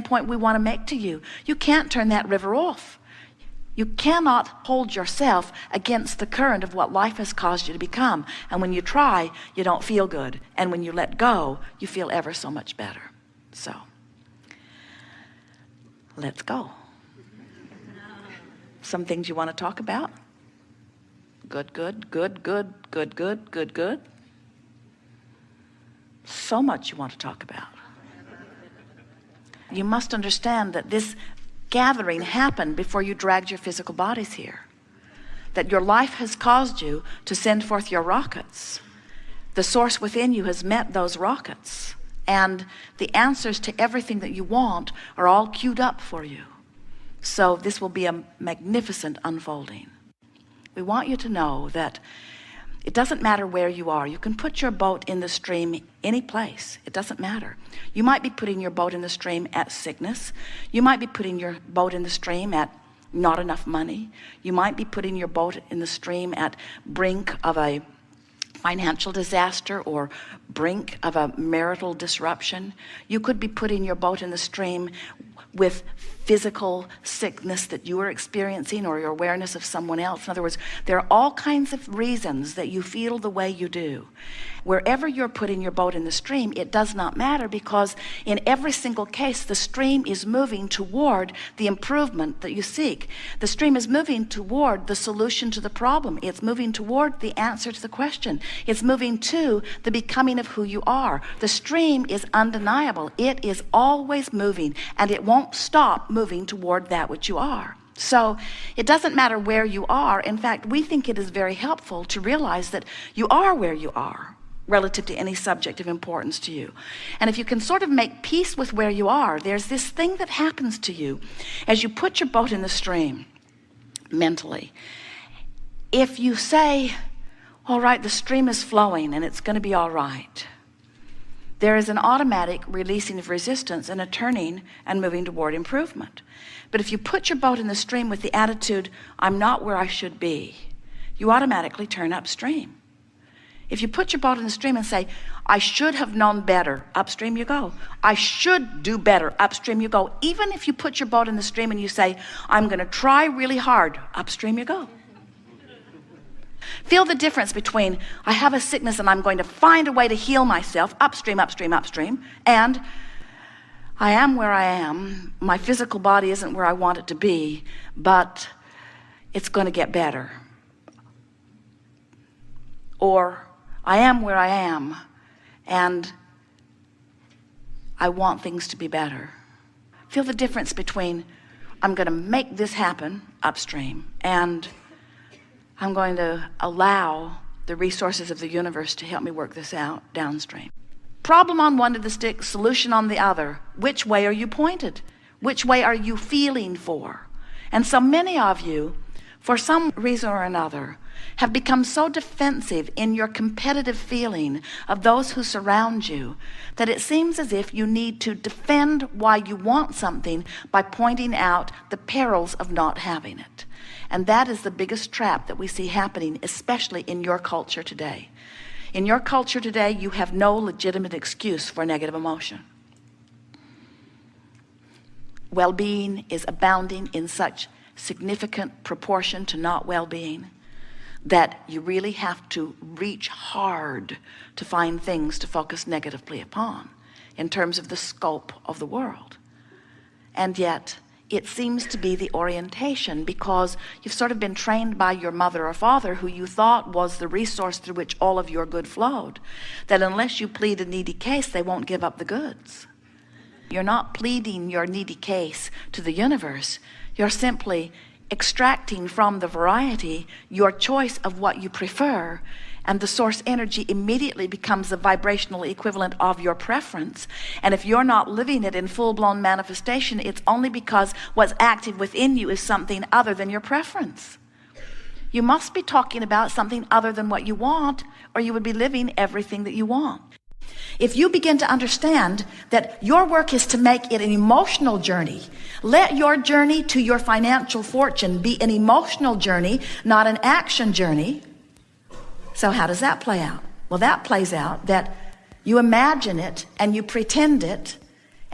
point we want to make to you. You can't turn that river off. You cannot hold yourself against the current of what life has caused you to become. And when you try, you don't feel good. And when you let go, you feel ever so much better. So, let's go. Some things you want to talk about? Good, good, good, good, good, good, good, good. So much you want to talk about. You must understand that this gathering happened before you dragged your physical bodies here. That your life has caused you to send forth your rockets. The source within you has met those rockets. And the answers to everything that you want are all queued up for you. So this will be a magnificent unfolding. We want you to know that it doesn't matter where you are. You can put your boat in the stream any place. It doesn't matter. You might be putting your boat in the stream at sickness. You might be putting your boat in the stream at not enough money. You might be putting your boat in the stream at brink of a financial disaster or brink of a marital disruption. You could be putting your boat in the stream with physical sickness that you are experiencing or your awareness of someone else. In other words, there are all kinds of reasons that you feel the way you do. Wherever you're putting your boat in the stream, it does not matter, because in every single case, the stream is moving toward the improvement that you seek. The stream is moving toward the solution to the problem. It's moving toward the answer to the question. It's moving to the becoming of who you are. The stream is undeniable. It is always moving, and it won't stop moving toward that which you are. So it doesn't matter where you are. In fact, we think it is very helpful to realize that you are where you are relative to any subject of importance to you. And if you can sort of make peace with where you are, there's this thing that happens to you as you put your boat in the stream mentally. If you say, all right, the stream is flowing and it's going to be all right, there is an automatic releasing of resistance and a turning and moving toward improvement. But if you put your boat in the stream with the attitude, I'm not where I should be, you automatically turn upstream. If you put your boat in the stream and say, I should have known better, upstream you go. I should do better, upstream you go. Even if you put your boat in the stream and you say, I'm going to try really hard, upstream you go. Feel the difference between I have a sickness and I'm going to find a way to heal myself, upstream, upstream, upstream, and I am where I am. My physical body isn't where I want it to be, but it's going to get better. Or I am where I am, and I want things to be better. Feel the difference between I'm going to make this happen, upstream, and I'm going to allow the resources of the universe to help me work this out, downstream. Problem on one of the sticks, solution on the other. Which way are you pointed? Which way are you feeling for? And so many of you, for some reason or another, have become so defensive in your competitive feeling of those who surround you that it seems as if you need to defend why you want something by pointing out the perils of not having it. And that is the biggest trap that we see happening, especially in your culture today. In your culture today, you have no legitimate excuse for negative emotion. Well-being is abounding in such significant proportion to not well-being that you really have to reach hard to find things to focus negatively upon in terms of the scope of the world. And yet it seems to be the orientation, because you've sort of been trained by your mother or father, who you thought was the resource through which all of your good flowed, that unless you plead a needy case, they won't give up the goods. You're not pleading your needy case to the universe. You're simply extracting from the variety your choice of what you prefer, and the source energy immediately becomes the vibrational equivalent of your preference. And if you're not living it in full-blown manifestation, it's only because what's active within you is something other than your preference. You must be talking about something other than what you want, or you would be living everything that you want. If you begin to understand that your work is to make it an emotional journey, let your journey to your financial fortune be an emotional journey, not an action journey. So how does that play out? Well, that plays out that you imagine it and you pretend it,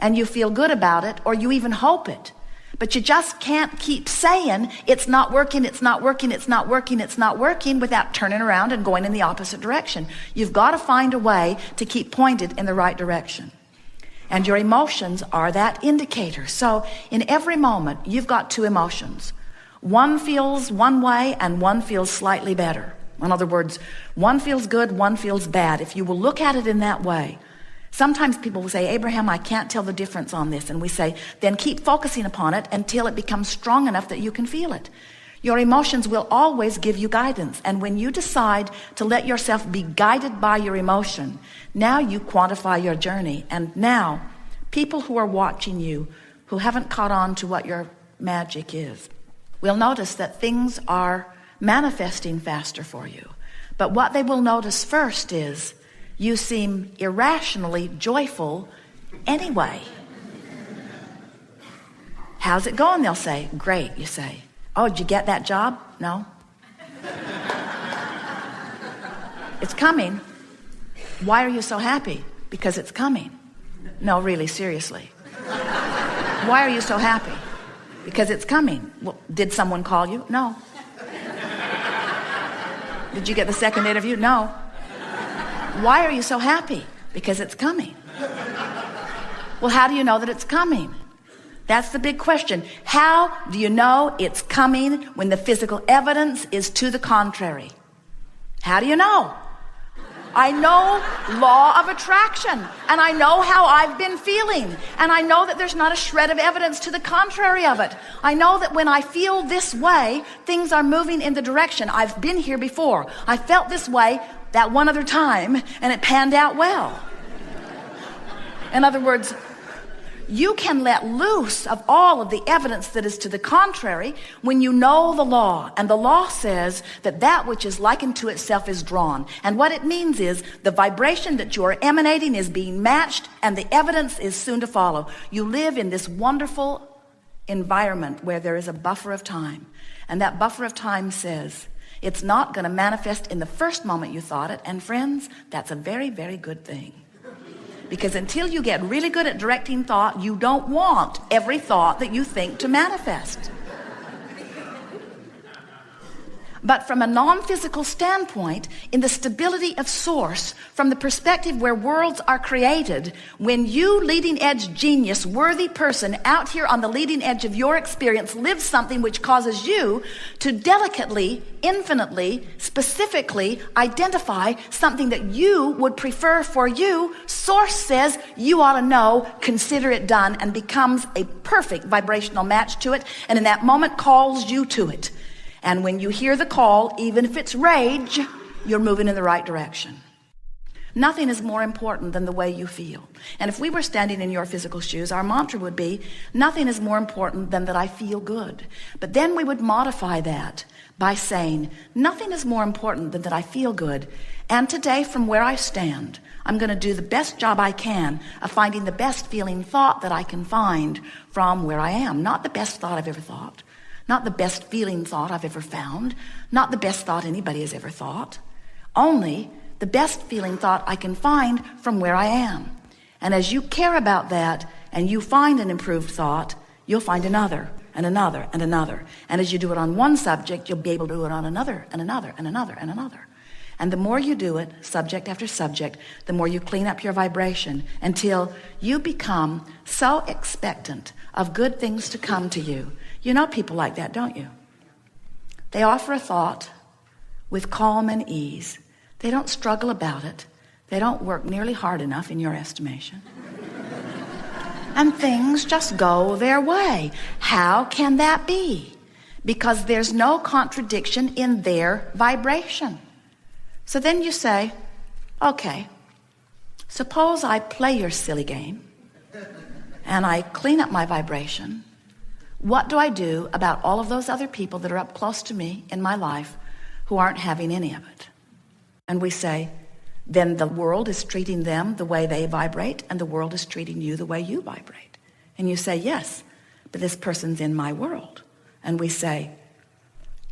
and you feel good about it, or you even hope it. But you just can't keep saying, it's not working, it's not working, it's not working, it's not working, without turning around and going in the opposite direction. You've got to find a way to keep pointed in the right direction. And your emotions are that indicator. So in every moment, you've got two emotions. One feels one way and one feels slightly better. In other words, one feels good, one feels bad. If you will look at it in that way. Sometimes people will say, Abraham, I can't tell the difference on this. And we say, then keep focusing upon it until it becomes strong enough that you can feel it. Your emotions will always give you guidance. And when you decide to let yourself be guided by your emotion, now you quantify your journey. And now people who are watching you, who haven't caught on to what your magic is, will notice that things are manifesting faster for you. But what they will notice first is you seem irrationally joyful anyway. How's it going? They'll say, great. You say, oh, did you get that job? No. It's coming. Why are you so happy? Because it's coming. No, really, seriously. Why are you so happy? Because it's coming. Well, did someone call you? No. Did you get the second interview? No. Why are you so happy? Because it's coming. Well, how do you know that it's coming? That's the big question. How do you know it's coming when the physical evidence is to the contrary? How do you know? I know law of attraction, and I know how I've been feeling, and I know that there's not a shred of evidence to the contrary of it. I know that when I feel this way, things are moving in the direction. I've been here before. I felt this way that one other time, and it panned out well. In other words, you can let loose of all of the evidence that is to the contrary when you know the law. And the law says that that which is likened to itself is drawn. And what it means is the vibration that you are emanating is being matched, and the evidence is soon to follow. You live in this wonderful environment where there is a buffer of time. And that buffer of time says it's not going to manifest in the first moment you thought it. And friends, that's a very, very good thing. Because until you get really good at directing thought, you don't want every thought that you think to manifest. But from a non-physical standpoint, in the stability of source, from the perspective where worlds are created, when you, leading edge genius, worthy person, out here on the leading edge of your experience, live something which causes you to delicately, infinitely, specifically identify something that you would prefer for you, source says you ought to know, consider it done, and becomes a perfect vibrational match to it, and in that moment calls you to it. And when you hear the call, even if it's rage, you're moving in the right direction. Nothing is more important than the way you feel. And if we were standing in your physical shoes, our mantra would be, nothing is more important than that I feel good. But then we would modify that by saying, nothing is more important than that I feel good. And today, from where I stand, I'm going to do the best job I can of finding the best feeling thought that I can find from where I am. Not the best thought I've ever thought. Not the best feeling thought I've ever found. Not the best thought anybody has ever thought. Only the best feeling thought I can find from where I am. And as you care about that and you find an improved thought, you'll find another and another and another. And as you do it on one subject, you'll be able to do it on another and another and another and another. And the more you do it, subject after subject, the more you clean up your vibration until you become so expectant of good things to come to you. You know people like that, don't you? They offer a thought with calm and ease. They don't struggle about it. They don't work nearly hard enough in your estimation. And things just go their way. How can that be? Because there's no contradiction in their vibration. So then you say, okay, suppose I play your silly game and I clean up my vibration. What do I do about all of those other people that are up close to me in my life who aren't having any of it? And we say, then the world is treating them the way they vibrate, and the world is treating you the way you vibrate. And you say, yes, but this person's in my world. And we say,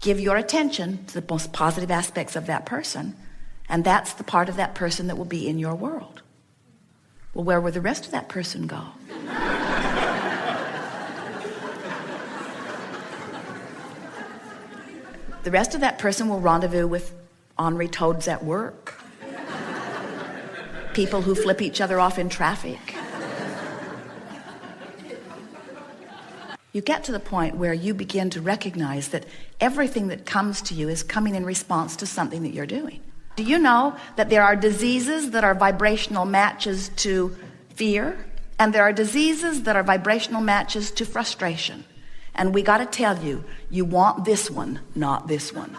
give your attention to the most positive aspects of that person, and that's the part of that person that will be in your world. Well, where will the rest of that person go? The rest of that person will rendezvous with ornery toads at work, people who flip each other off in traffic. You get to the point where you begin to recognize that everything that comes to you is coming in response to something that you're doing. Do you know that there are diseases that are vibrational matches to fear, and there are diseases that are vibrational matches to frustration? And we got to tell you, you want this one, not this one.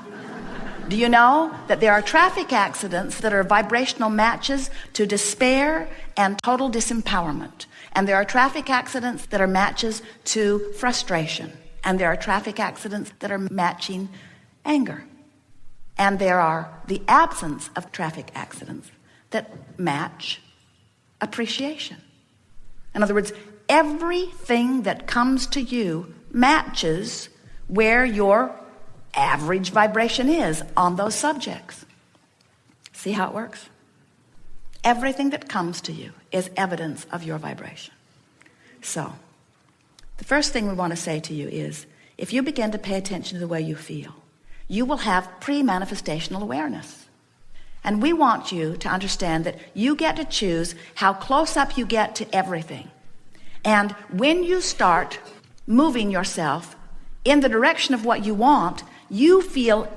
Do you know that there are traffic accidents that are vibrational matches to despair and total disempowerment? And there are traffic accidents that are matches to frustration. And there are traffic accidents that are matching anger. And there are the absence of traffic accidents that match appreciation. In other words, everything that comes to you matches where your average vibration is on those subjects. See how it works? Everything that comes to you is evidence of your vibration. So, the first thing we want to say to you is, if you begin to pay attention to the way you feel, you will have pre-manifestational awareness. And we want you to understand that you get to choose how close up you get to everything. And when you start moving yourself in the direction of what you want, you feel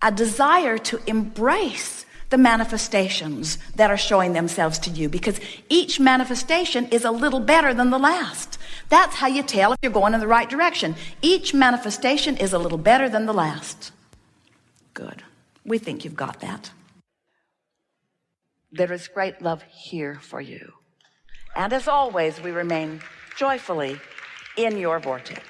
a desire to embrace the manifestations that are showing themselves to you, because each manifestation is a little better than the last. That's how you tell if you're going in the right direction. Each manifestation is a little better than the last. Good. We think you've got that. There is great love here for you. And as always, we remain joyfully in your vortex.